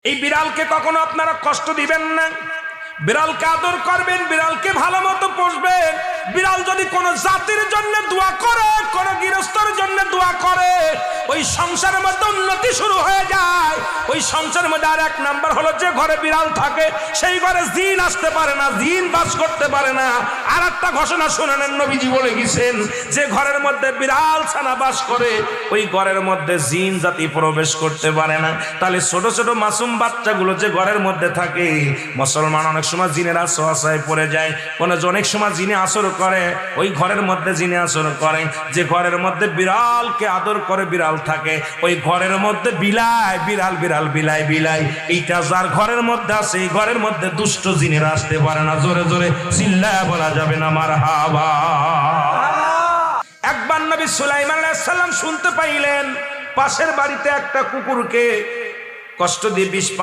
এই বিড়ালকে কখনো আপনারা কষ্ট দিবেন না, বিড়ালকে আদর করবেন, বিড়ালকে ভালো মতো পোষবেন। বিড়াল যদি কোনো জাতির জন্য দোয়া করে, কোনো গৃহস্থর জন্য দোয়া করে, ওই সংসারের মধ্যে উন্নতি শুরু হয়ে যায়। ওই সংসারের মধ্যে আর এক নাম্বার হলো, যে ঘরে বিড়াল থাকে সেই ঘরে জিন আসতে পারে না, জিন বাস করতে পারে না। আর একটা ঘোষণা শুনেন, নবীজি বলে গেছেন, যে ঘরের মধ্যে বিড়াল ছানা বাস করে ওই ঘরের মধ্যে জিন জাতি প্রবেশ করতে পারে না। তাহলে ছোট ছোট মাসুম বাচ্চাগুলো যে ঘরের মধ্যে থাকে, মুসলমান অনেক সময় জিনের আশ্রয় পড়ে যায়, অনেক সময় জিনে আসর করে, ওই ঘরের মধ্যে জিনে আসর করে। যে ঘরের মধ্যে বিড়ালকে আদর করে বিড়াল থাকে, ওই ঘরের মধ্যে বিলাই বিড়াল বিড়াল বিলাই বিলাই, এইটা যার ঘরের মধ্যে আছে, এই ঘরের মধ্যে দুষ্ট জিনেরা আসতে পারে না। জোরে জোরে চিল্লায় বলা যাবে না মারহাবা। একবার নবী সুলাইমান আলাইহিস সালাম শুনতে পাইলেন, পাশের বাড়িতে একটা কুকুরকে কষ্ট দিয়ে বিষ